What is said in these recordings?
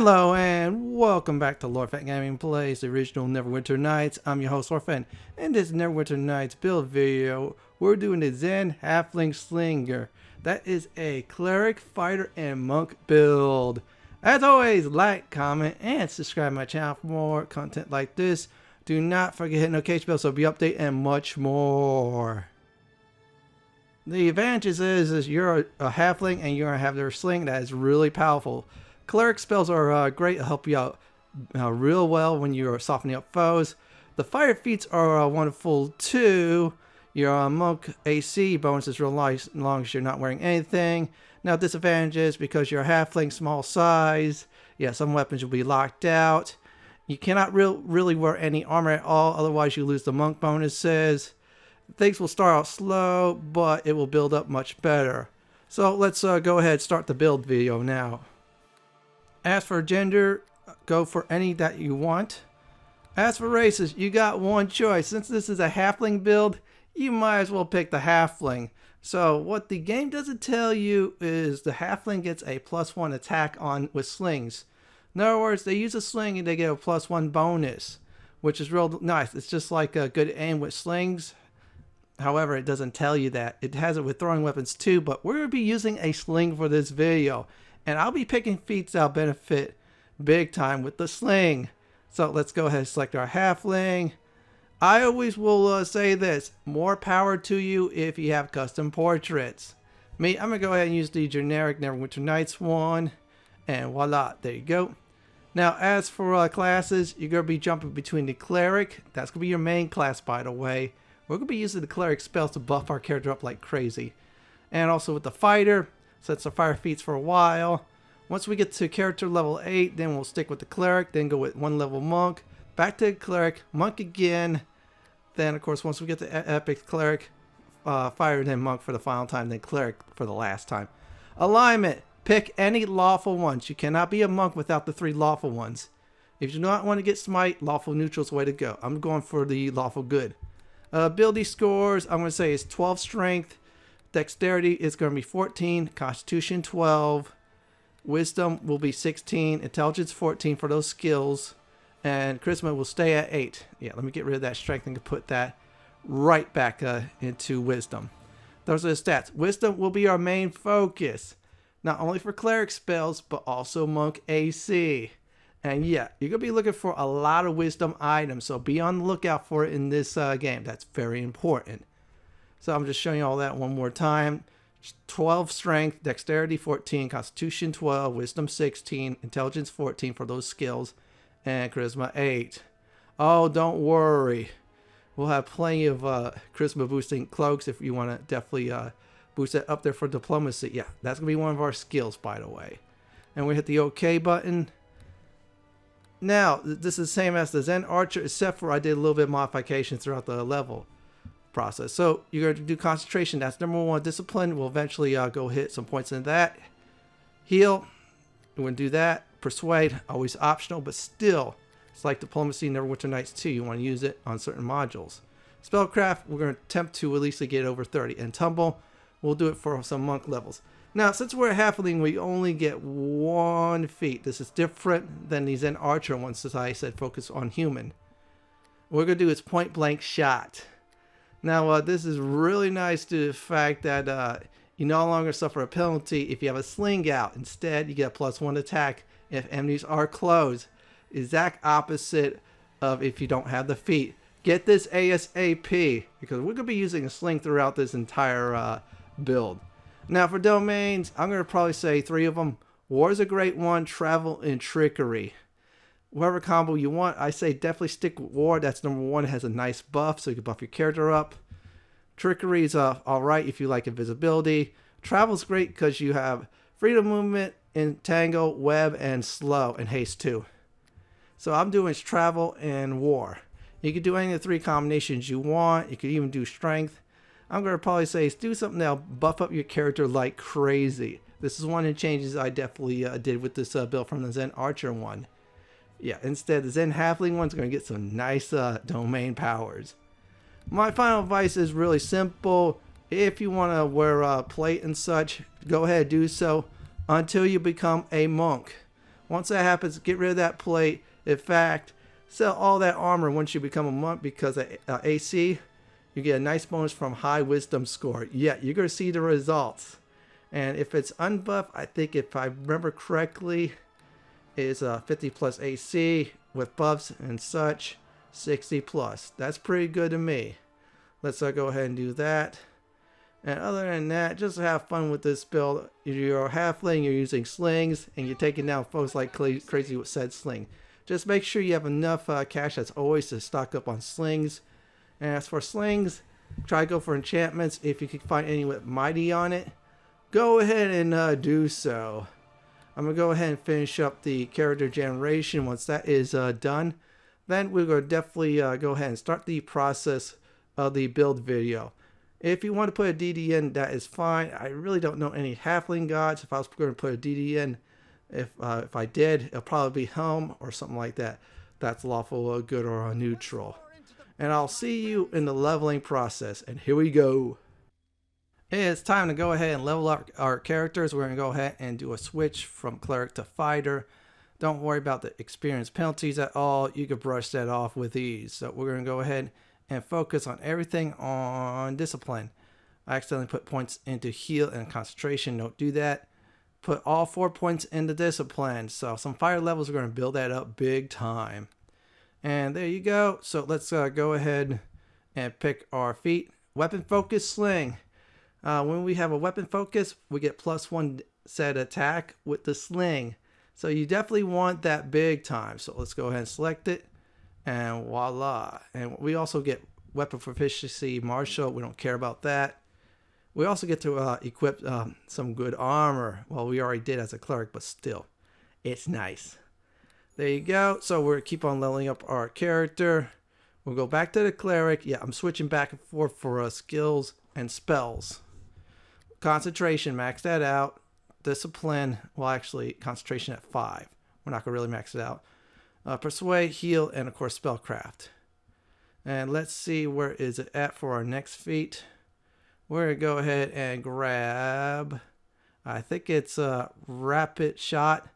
Hello and welcome back to Lord Fenton Gaming Plays the original Neverwinter Nights. I'm your host Lord Fenton. In this Neverwinter Nights build video, we're doing the Zen Halfling Slinger. That is a cleric, fighter, and monk build. As always, like, comment, and subscribe to my channel for more content like this. Do not forget to hit the notification bell so be updated and much more. The advantages is you're a halfling and you're going to have their sling that is really powerful. Cleric spells are great to help you out real well when you're softening up foes. The fire feats are wonderful too. Your monk AC bonus is real nice as long as you're not wearing anything. Now disadvantages because you're a halfling small size. Yeah, some weapons will be locked out. You cannot really wear any armor at all, otherwise you lose the monk bonuses. Things will start out slow, but it will build up much better. So let's go ahead and start the build video now. As for gender, go for any that you want. As for races, you got one choice. Since this is a halfling build, you might as well pick the halfling. So what the game doesn't tell you is the halfling gets a +1 attack on with slings. In other words, they use a sling and they get a +1 bonus, which is real nice. It's just like a good aim with slings. However, it doesn't tell you that. It has it with throwing weapons too, but we're going to be using a sling for this video. And I'll be picking feats that'll benefit big time with the sling. So let's go ahead and select our halfling. I always will say this, more power to you if you have custom portraits. Me, I'm going to go ahead and use the generic Neverwinter Nights one. And voila, there you go. Now as for classes, you're going to be jumping between the cleric. That's going to be your main class, by the way. We're going to be using the cleric spells to buff our character up like crazy. And also with the fighter. Sets our fire feats for a while. Once we get to character level 8, then we'll stick with the cleric, then go with 1 level monk, back to the cleric, monk again. Then of course once we get to epic cleric, fire, then monk for the final time, then cleric for the last time. Alignment, pick any lawful ones. You cannot be a monk without the 3 lawful ones. If you do not want to get smite, lawful neutral is the way to go. I'm going for the lawful good. Ability scores, I'm going to say is 12 strength. Dexterity is going to be 14, Constitution 12, Wisdom will be 16, Intelligence 14 for those skills, and Charisma will stay at 8. Yeah, let me get rid of that strength and put that right back into Wisdom. Those are the stats. Wisdom will be our main focus, not only for cleric spells, but also monk AC. And yeah, you're going to be looking for a lot of Wisdom items, so be on the lookout for it in this game. That's very important. So I'm just showing you all that one more time. 12 strength, dexterity 14, constitution 12, wisdom 16, intelligence 14 for those skills, and charisma 8. Oh, don't worry. We'll have plenty of charisma boosting cloaks if you want to definitely boost that up there for diplomacy. Yeah, that's going to be one of our skills, by the way. And we hit the OK button. Now, this is the same as the Zen Archer, except for I did a little bit of modifications throughout the level process. So you're going to do concentration. That's number 1. Discipline. We'll eventually go hit some points in that. Heal. We're going to do that. Persuade. Always optional, but still, it's like diplomacy, Neverwinter Nights 2. You want to use it on certain modules. Spellcraft. We're going to attempt to at least get over 30. And tumble. We'll do it for some monk levels. Now, since we're a halfling, we only get 1 feat. This is different than the Zen Archer ones, as I said, focus on human. What we're going to do is point blank shot. Now, this is really nice to the fact that you no longer suffer a penalty if you have a sling out. Instead, you get a +1 attack if enemies are close. Exact opposite of if you don't have the feat. Get this ASAP, because we're going to be using a sling throughout this entire build. Now, for domains, I'm going to probably say 3 of them. War is a great one, travel, and trickery. Whatever combo you want, I say definitely stick with war. That's number 1. It has a nice buff, so you can buff your character up. Trickery is alright if you like invisibility. Travel is great because you have freedom movement, entangle, web, and slow, and haste too. So I'm doing travel and war. You can do any of the 3 combinations you want. You could even do strength. I'm going to probably say do something that'll buff up your character like crazy. This is one of the changes I definitely did with this build from the Zen Archer one. Yeah, instead the Zen Halfling one's going to get some nice domain powers. My final advice is really simple. If you want to wear plate and such, go ahead and do so until you become a monk. Once that happens, get rid of that plate. In fact, sell all that armor once you become a monk, because at AC, you get a nice bonus from high wisdom score. Yeah, you're going to see the results. And if it's unbuffed, I think if I remember correctly, is 50 plus AC with buffs and such, 60 plus. That's pretty good to me. Let's go ahead and do that. And other than that, just have fun with this build. If you're a halfling, you're using slings, and you're taking down foes like crazy with said sling. Just make sure you have enough cash as always to stock up on slings. And as for slings, try to go for enchantments. If you can find any with mighty on it, go ahead and do so. I'm going to go ahead and finish up the character generation. Once that is done, then we're going to definitely go ahead and start the process of the build video. If you want to put a DD in, that is fine. I really don't know any halfling gods. If I was going to put a DD in, if I did, it'll probably be Helm or something like that. That's lawful, good, or neutral. And I'll see you in the leveling process. And here we go. It's time to go ahead and level up our characters. We're going to go ahead and do a switch from cleric to fighter. Don't worry about the experience penalties at all. You can brush that off with ease. So we're going to go ahead and focus on everything on discipline. I accidentally put points into heal and concentration. Don't do that. Put all 4 points into discipline. So some fire levels, we're going to build that up big time. And there you go. So let's go ahead and pick our feat. Weapon focus sling. When we have a weapon focus, we get +1 set attack with the sling. So you definitely want that big time. So let's go ahead and select it. And voila. And we also get weapon proficiency martial. We don't care about that. We also get to equip some good armor. Well, we already did as a cleric, but still, it's nice. There you go. So we're keep on leveling up our character. We'll go back to the cleric. Yeah, I'm switching back and forth for skills and spells. Concentration, max that out. Discipline, well, actually, concentration at 5. We're not going to really max it out. Persuade, heal, and of course spellcraft. And let's see, where is it at for our next feat. We're going to go ahead and grab, I think it's rapid shot.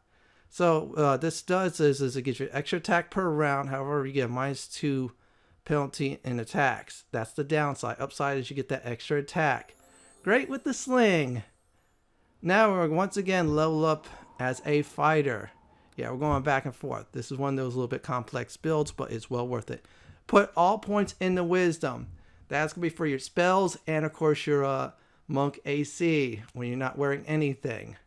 So this does is it gives you extra attack per round. However, you get a -2 penalty in attacks. That's the downside. Upside is you get that extra attack. Great with the sling. Now we're once again level up as a fighter. Yeah, we're going back and forth. This is one of those little bit complex builds, but it's well worth it. Put all points into wisdom. That's going to be for your spells and, of course, your monk AC when you're not wearing anything,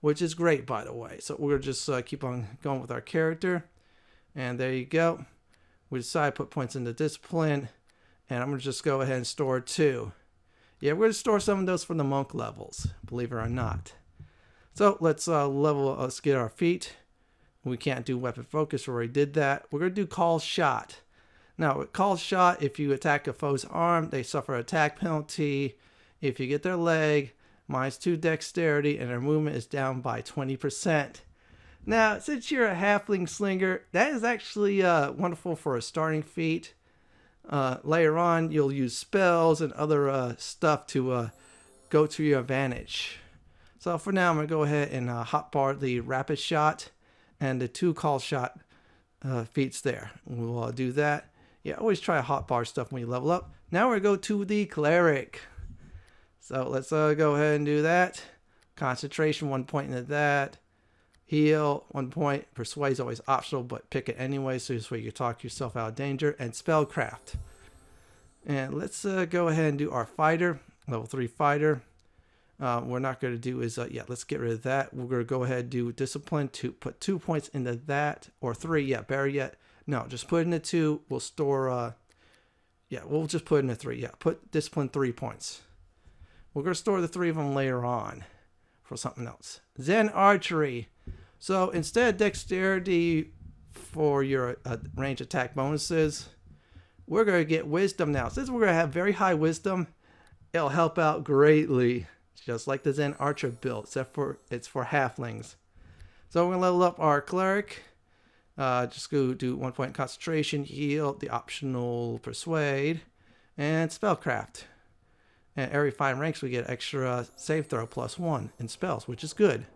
which is great, by the way. So we're going to just keep on going with our character. And there you go. We decided to put points into discipline. And I'm going to just go ahead and store 2. Yeah, we're going to store some of those from the monk levels, believe it or not. So let's let's get our feat. We can't do weapon focus, we already did that. We're going to do call shot. Now, with call shot, if you attack a foe's arm, they suffer an attack penalty. If you get their leg, -2 dexterity, and their movement is down by 20%. Now, since you're a halfling slinger, that is actually wonderful for a starting feat. Later on, you'll use spells and other stuff to go to your advantage. So for now, I'm going to go ahead and hotbar the rapid shot and the 2 call shot feats there. We'll do that. Yeah, always try to hotbar stuff when you level up. Now we're going to go to the cleric. So let's go ahead and do that. Concentration, 1 point into that. Heal, 1 point. Persuade is always optional, but pick it anyway, so this way you talk yourself out of danger. And spellcraft. And let's go ahead and do our fighter, level 3 fighter. We're not going to do is, yeah, let's get rid of that. We're going to go ahead and do discipline to put 2 points into that, or 3, yeah, better yet. No, just put in the 2. We'll store, yeah, we'll just put in the 3. Yeah, put discipline 3 points. We're going to store the 3 of them later on for something else. Zen Archery. So instead of dexterity for your range attack bonuses, we're going to get wisdom now. Since we're going to have very high wisdom, it'll help out greatly. Just like the Zen Archer build, except for it's for halflings. So we're going to level up our cleric. Just go do 1 point concentration, heal, the optional persuade, and spellcraft. And every 5 ranks we get extra save throw +1 in spells, which is good.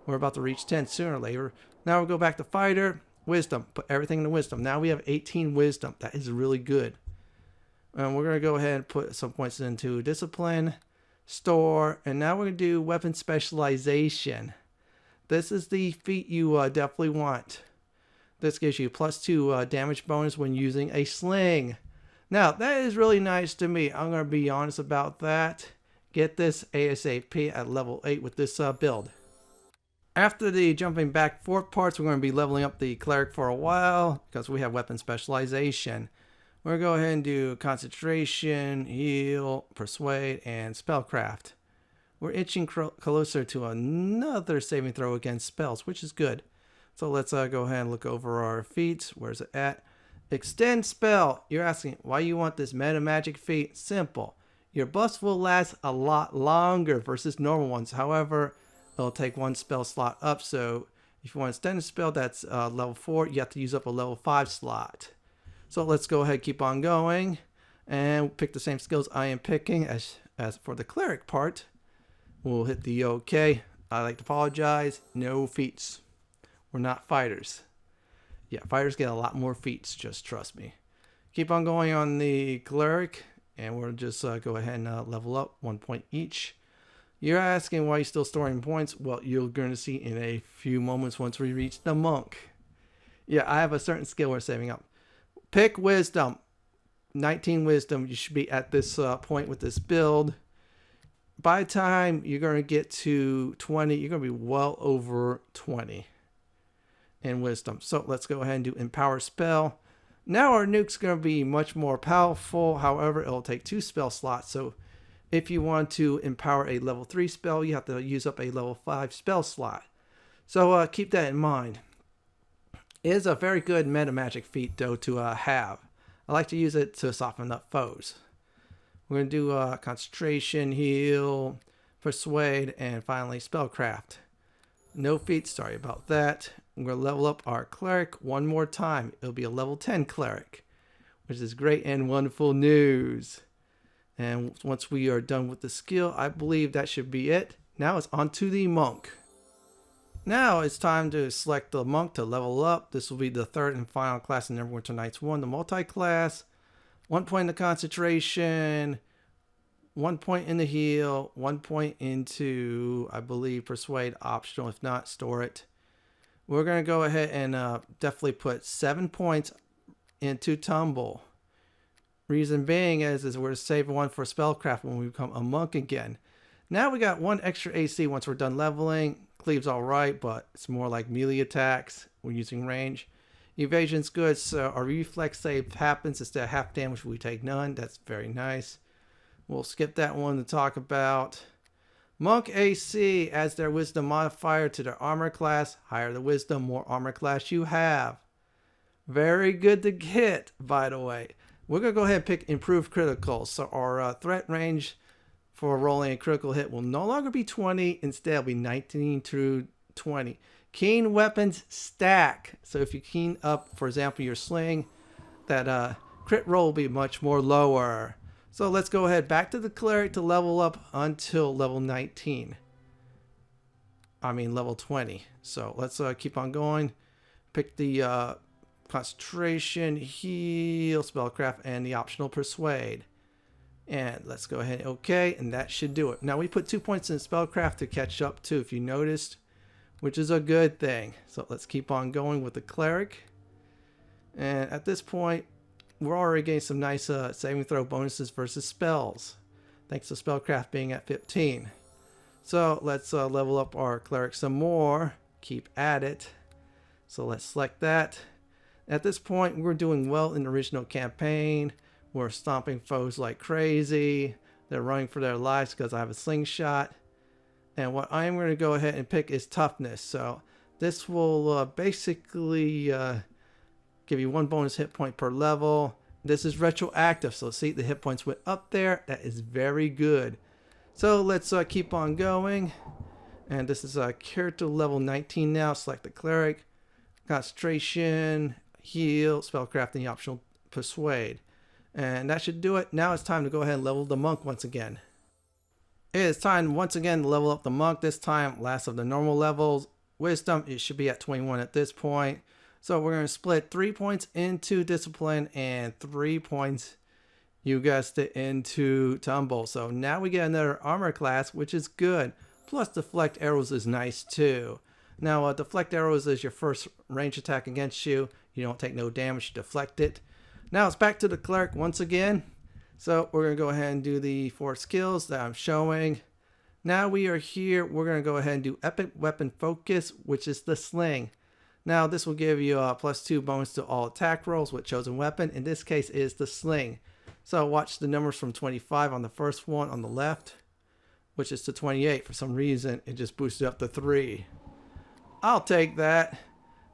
We're about to reach 10 sooner or later. Now we'll go back to fighter, wisdom. Put everything into wisdom. Now we have 18 wisdom. That is really good. And we're going to go ahead and put some points into discipline, store, and now we're going to do weapon specialization. This is the feat you definitely want. This gives you +2 damage bonus when using a sling. Now, that is really nice to me. I'm going to be honest about that. Get this ASAP at level 8 with this build. After the jumping back forth parts, we're going to be leveling up the cleric for a while because we have weapon specialization. We're going to go ahead and do concentration, heal, persuade, and spellcraft. We're inching closer to another saving throw against spells, which is good. So let's go ahead and look over our feats. Where's it at? Extend spell. You're asking why you want this meta magic feat. Simple. Your buffs will last a lot longer versus normal ones. However, it'll take 1 spell slot up. So if you want to extend a spell that's level 4, you have to use up a level 5 slot. So let's go ahead and keep on going and pick the same skills I am picking as for the cleric part. We'll hit the OK. I like to apologize. No feats. We're not fighters. Yeah, fighters get a lot more feats, just trust me. Keep on going on the cleric, and we'll just go ahead and level up 1 point each. You're asking why you're still storing points. Well, you're going to see in a few moments once we reach the monk. Yeah, I have a certain skill we're saving up. Pick wisdom. 19 wisdom. You should be at this point with this build. By the time you're going to get to 20, you're going to be well over 20 in wisdom. So let's go ahead and do empower spell. Now our nuke's going to be much more powerful. However, it'll take 2 spell slots. So if you want to empower a level 3 spell, you have to use up a level 5 spell slot. So keep that in mind. It is a very good meta magic feat though to have. I like to use it to soften up foes. We're going to do concentration, heal, persuade, and finally spellcraft. No feats, sorry about that. We're going to level up our cleric one more time. It'll be a level 10 cleric, which is great and wonderful news. And once we are done with the skill, I believe that should be it. Now it's on to the monk. Now it's time to select the monk to level up. This will be the 3rd and final class in Neverwinter Nights 1, the multi-class. 1 point in the concentration, 1 point in the heal, 1 point into, I believe, persuade, optional. If not, store it. We're going to go ahead and definitely put 7 points into tumble. Reason being is we're saving 1 for spellcraft when we become a monk again. Now we got 1 extra AC once we're done leveling. Cleave's alright, but it's more like melee attacks. We're using range. Evasion's good, so our reflex save happens. Instead of half damage, we take none. That's very nice. We'll skip that one to talk about. Monk AC adds their wisdom modifier to their armor class. Higher the wisdom, more armor class you have. Very good to get, by the way. We're going to go ahead and pick improved critical. So our threat range for rolling a critical hit will no longer be 20. Instead, it'll be 19 through 20. Keen weapons stack. So if you keen up, for example, your sling, that crit roll will be much more lower. So let's go ahead back to the cleric to level up until level 19. I mean level 20. So let's keep on going. Pick the concentration, heal, spellcraft, and the optional persuade. And let's go ahead. Okay, and that should do it. Now we put 2 points in spellcraft to catch up too, if you noticed, which is a good thing. So let's keep on going with the cleric. And at this point, we're already getting some nice saving throw bonuses versus spells, thanks to spellcraft being at 15. So let's level up our cleric some more. Keep at it. So let's select that. At this point, we're doing well in the original campaign. We're stomping foes like crazy. They're running for their lives because I have a slingshot. And what I'm going to go ahead and pick is toughness. So this will basically give you 1 bonus hit point per level. This is retroactive. So see, the hit points went up there. That is very good. So let's keep on going. And this is character level 19 now. Select the cleric. Concentration, heal, spellcraft, and the optional persuade. And that should do it. Now it's time to go ahead and level the monk once again. It is time once again to level up the monk. This time, last of the normal levels. wisdom. It should be at 21 at this point. So we're going to split 3 points into discipline and 3 points, you guessed it, into tumble. So now we get another armor class, which is good. Plus deflect arrows is nice too. Now deflect arrows is your first range attack against you. You don't take no damage, you deflect it. Now it's back to the cleric once again. So we're going to go ahead and do the 4 skills that I'm showing. Now we are here. We're going to go ahead and do epic weapon focus, which is the sling. Now this will give you a +2 bonus to all attack rolls with chosen weapon. In this case is the sling. So watch the numbers from 25 on the first one on the left, which is to 28. For some reason it just boosted up to 3. I'll take that,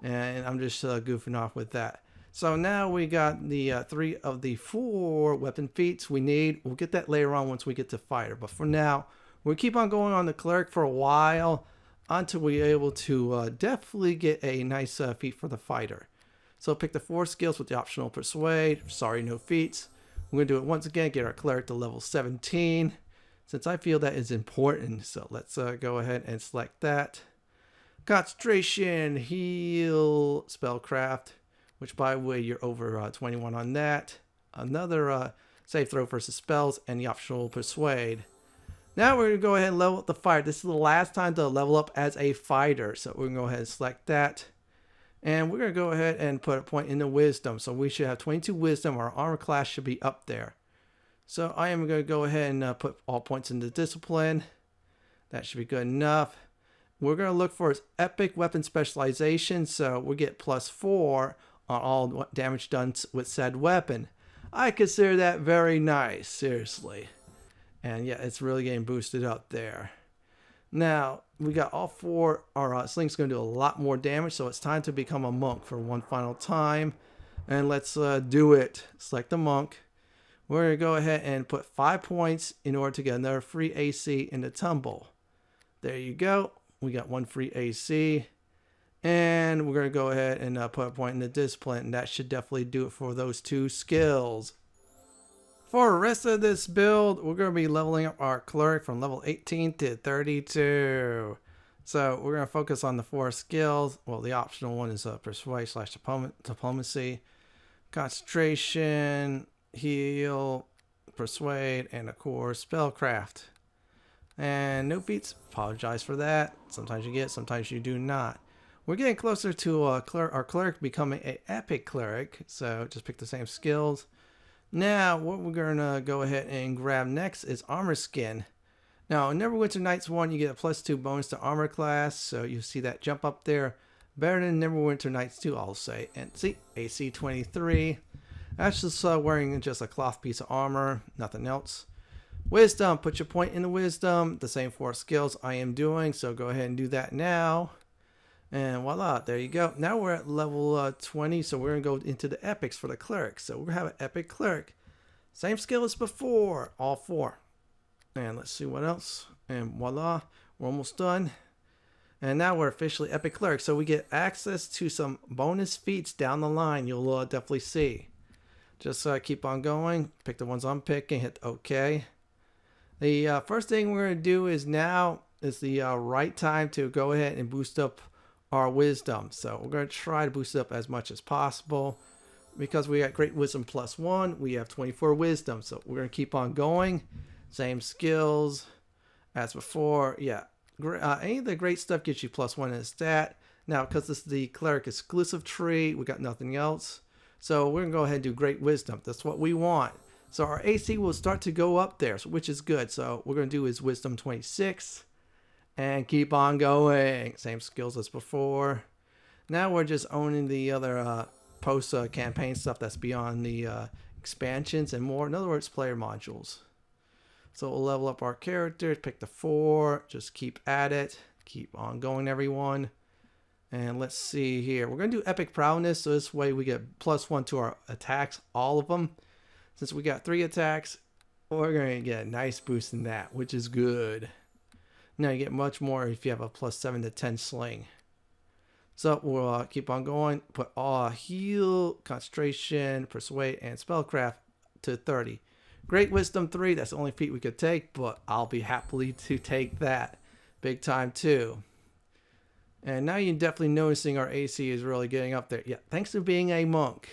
and I'm just goofing off with that. So now we got the 3 of the 4 weapon feats we need. We'll get that later on once we get to fighter, but for now we'll keep on going on the cleric for a while until we're able to definitely get a nice feat for the fighter. So pick the 4 skills with the optional persuade. Sorry, no feats. We're going to do it once again, get our cleric to level 17, since I feel that is important. So let's go ahead and select that. Concentration, heal, spellcraft, which by the way, you're over 21 on that. Another save throw versus spells, and the optional persuade. Now we're going to go ahead and level up the fighter. This is the last time to level up as a fighter. So we're going to go ahead and select that. And we're going to go ahead and put a point in the wisdom. So we should have 22 wisdom. Our armor class should be up there. So I am going to go ahead and put all points into discipline. That should be good enough. We're going to look for its epic weapon specialization. So we get +4 on all damage done with said weapon. I consider that very nice, seriously. And yeah, it's really getting boosted up there. Now, we got all 4. Our sling's going to do a lot more damage, so it's time to become a monk for one final time. And let's do it. Select the monk. We're going to go ahead and put 5 points in order to get another free AC in the tumble. There you go. We got 1 free AC. And we're going to go ahead and put a point in the discipline. And that should definitely do it for those 2 skills. For the rest of this build, we're going to be leveling up our cleric from level 18 to 32. So we're going to focus on the 4 skills. Well, the optional one is persuade / diplomacy, concentration, heal, persuade, and of course spellcraft. And no feats. Apologize for that. Sometimes you get, sometimes you do not. We're getting closer to our cleric becoming an epic cleric. So just pick the same skills. Now, what we're going to go ahead and grab next is Armor Skin. Now, in Neverwinter Nights 1, you get a +2 bonus to armor class, so you see that jump up there. Better than Neverwinter Nights 2, I'll say. And see, AC 23. That's just wearing just a cloth piece of armor, nothing else. Wisdom, put your point in the wisdom. The same 4 skills I am doing, so go ahead and do that now. And voila, there you go. Now we're at level 20, so we're going to go into the epics for the cleric. So we're going to have an epic cleric. Same skill as before, all 4. And let's see what else. And voila, we're almost done. And now we're officially epic cleric. So we get access to some bonus feats down the line. You'll definitely see. Just keep on going. Pick the ones I'm picking. Hit OK. The first thing we're going to do is now is the right time to go ahead and boost up our wisdom. So we're going to try to boost it up as much as possible. Because we got great wisdom +1, we have 24 wisdom. So we're going to keep on going. Same skills as before. Yeah, any of the great stuff gets you +1 in a stat. Now, because this is the cleric exclusive tree, we got nothing else. So we're going to go ahead and do great wisdom. That's what we want. So our AC will start to go up there, which is good. So what we're going to do is wisdom 26. And keep on going. Same skills as before. Now we're just owning the other post-campaign stuff that's beyond the expansions and more. In other words, player modules. So we'll level up our characters. Pick the 4. Just keep at it. Keep on going, everyone. And let's see here. We're going to do epic prowess. So this way we get +1 to our attacks. All of them. Since we got 3 attacks, we're going to get a nice boost in that, which is good. Now you get much more if you have a +7 to 10 sling. So we'll keep on going. Put all heal, concentration, persuade, and spellcraft to 30. Great wisdom 3. That's the only feat we could take, but I'll be happily to take that. Big time too. And now you're definitely noticing our AC is really getting up there. Yeah, thanks to being a monk.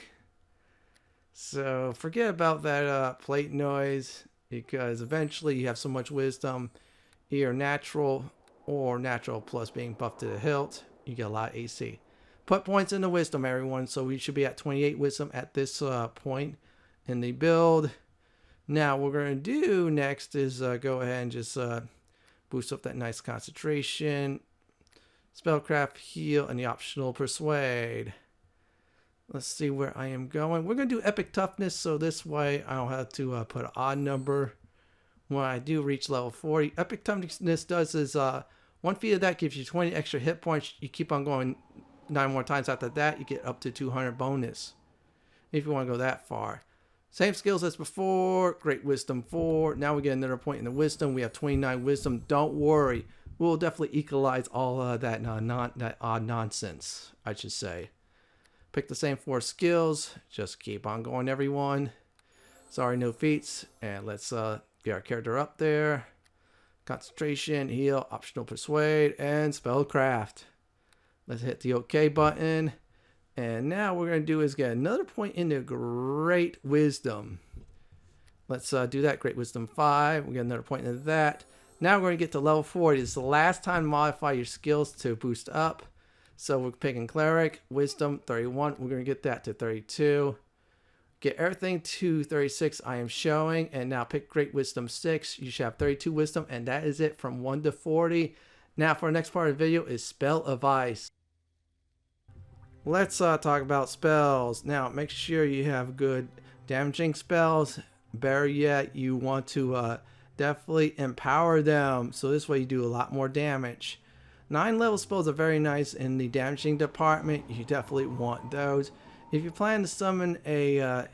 So forget about that plate noise, because eventually you have so much wisdom, either natural or natural plus being buffed to the hilt, you get a lot of AC. Put points into wisdom, everyone. So we should be at 28 wisdom at this point in the build. Now what we're going to do next is go ahead and just boost up that nice concentration, spellcraft, heal, and the optional persuade. Let's see where I am going. We're going to do epic toughness, so this way I don't have to put an odd number when I do reach level 40. Epic toughness does is one feat of that gives you 20 extra hit points. You keep on going 9 more times after that, you get up to 200 bonus if you want to go that far. Same skills as before. Great wisdom 4. Now we get another point in the wisdom. We have 29 wisdom. Don't worry, we'll definitely equalize all that that odd nonsense, I should say. Pick the same 4 skills. Just keep on going, everyone. Sorry, no feats. And let's get our character up there. Concentration, heal, optional persuade, and spellcraft. Let's hit the OK button. And now what we're going to do is get another point into Great Wisdom. Let's do that. Great Wisdom 5. We get another point into that. Now we're going to get to level 40. It's the last time to modify your skills to boost up. So we're picking Cleric, Wisdom 31. We're going to get that to 32. Get everything to 36 I am showing. And now pick Great Wisdom 6. You should have 32 Wisdom. And that is it from 1 to 40. Now for the next part of the video is Spell of Ice. Let's talk about spells. Now make sure you have good damaging spells. Better yet, you want to definitely empower them. So this way you do a lot more damage. 9 level spells are very nice in the damaging department. You definitely want those. If you plan to summon a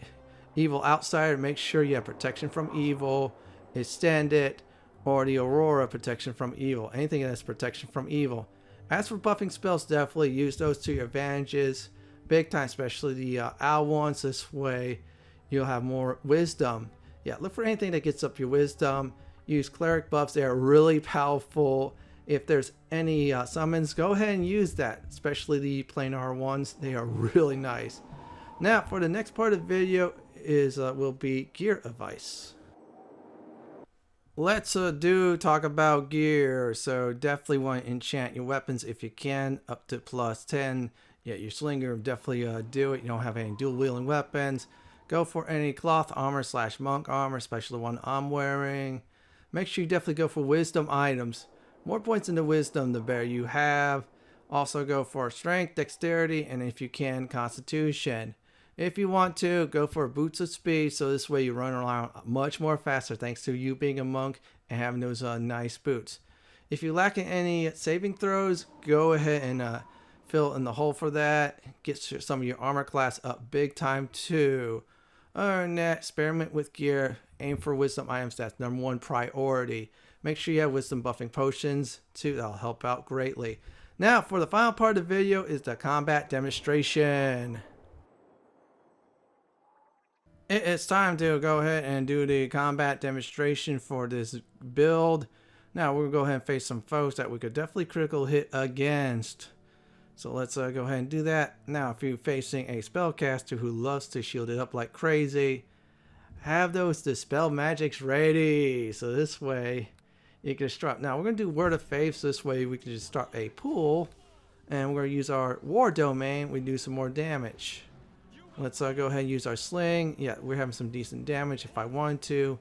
evil outsider, make sure you have protection from evil, extend it, or the Aurora protection from evil. Anything that's protection from evil. As for buffing spells, definitely use those to your advantages. Big time, especially the owl ones. This way you'll have more wisdom. Yeah, look for anything that gets up your wisdom. Use cleric buffs. They are really powerful. If there's any summons, go ahead and use that, especially the planar ones. They are really nice. Now for the next part of the video is will be gear advice. Let's talk about gear. So definitely want to enchant your weapons if you can, up to plus 10. Yeah, your slinger, definitely do it. You don't have any dual wielding weapons. Go for any cloth armor / monk armor, especially the one I'm wearing. Make sure you definitely go for wisdom items. More points into wisdom, the better you have. Also go for strength, dexterity, and if you can, constitution. If you want to, go for boots of speed, so this way you run around much more faster thanks to you being a monk and having those nice boots. If you lack in any saving throws, go ahead and fill in the hole for that. Get some of your armor class up big time too. Other than that, experiment with gear. Aim for wisdom items. That's #1 priority. Make sure you have wisdom buffing potions too. That'll help out greatly. Now for the final part of the video is the combat demonstration. It's time to go ahead and do the combat demonstration for this build. Now we're going to go ahead and face some foes that we could definitely critical hit against. So let's go ahead and do that. Now if you're facing a spellcaster who loves to shield it up like crazy, have those dispel magics ready. So this way you can start. Now we're going to do word of faith, so this way we can just start a pool. And we're going to use our war domain. We do some more damage. Let's go ahead and use our sling. Yeah, we're having some decent damage. If I wanted to,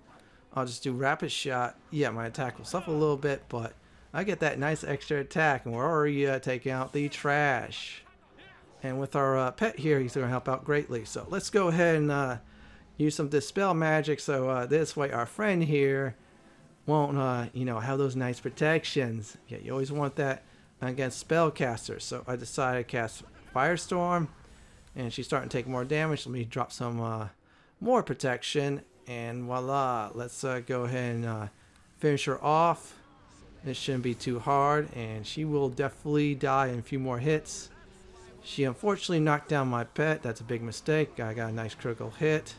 I'll just do rapid shot. Yeah, my attack will suffer a little bit, but I get that nice extra attack, and we're already taking out the trash. And with our pet here, he's going to help out greatly. So let's go ahead and use some dispel magic, so this way our friend here won't, have those nice protections. Yeah, you always want that against spellcasters. So I decided to cast Firestorm. And she's starting to take more damage. Let me drop some more protection. And voila. Let's go ahead and finish her off. This shouldn't be too hard. And she will definitely die in a few more hits. She unfortunately knocked down my pet. That's a big mistake. I got a nice critical hit.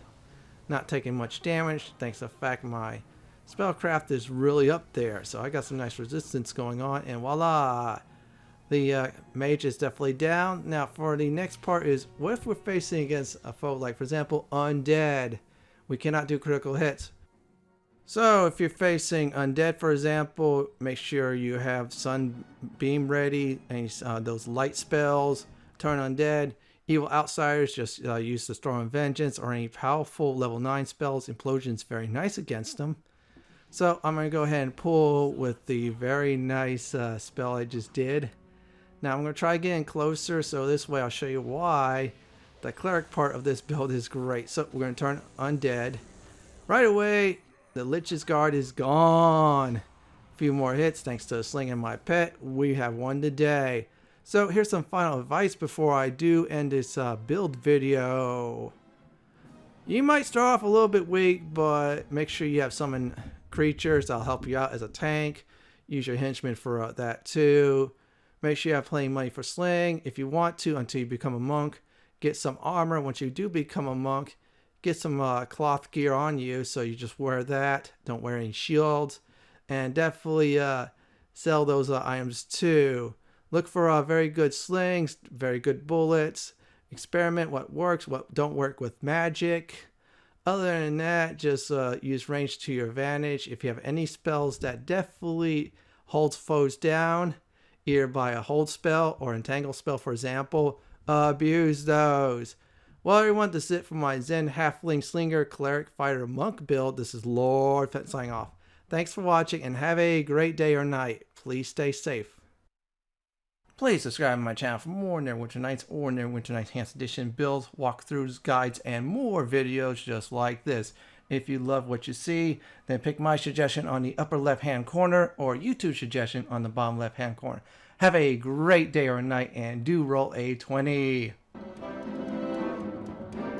Not taking much damage. Thanks to the fact my spellcraft is really up there. So I got some nice resistance going on. And voila. The mage is definitely down. Now for the next part is, what if we're facing against a foe like, for example, Undead? We cannot do critical hits. So if you're facing Undead, for example, make sure you have Sunbeam ready, and those light spells, turn Undead. Evil Outsiders, just use the Storm of Vengeance or any powerful level 9 spells. Implosion's very nice against them. So I'm going to go ahead and pull with the very nice spell I just did. Now I'm going to try getting closer, so this way I'll show you why the cleric part of this build is great. So we're going to turn Undead. Right away, the Lich's Guard is gone. A few more hits thanks to Sling and my pet. We have won the day. So here's some final advice before I do end this build video. You might start off a little bit weak, but make sure you have summon creatures that'll help you out as a tank. Use your henchmen for that too. Make sure you have plenty of money for sling if you want to until you become a monk. Get some armor once you do become a monk. Get some cloth gear on you, so you just wear that. Don't wear any shields. And definitely sell those items too. Look for very good slings, very good bullets. Experiment what works, what don't work with magic. Other than that, just use range to your advantage. If you have any spells that definitely holds foes down, either by a hold spell or entangle spell, for example, abuse those. Well, everyone, this is it for my Zen Halfling Slinger Cleric Fighter Monk build. This is Lord Fenton signing off. Thanks for watching and have a great day or night. Please stay safe. Please subscribe to my channel for more Neverwinter Nights or Neverwinter Nights Enhanced Edition builds, walkthroughs, guides, and more videos just like this. If you love what you see, then pick my suggestion on the upper left hand corner or YouTube suggestion on the bottom left hand corner. Have a great day or night and do roll a 20.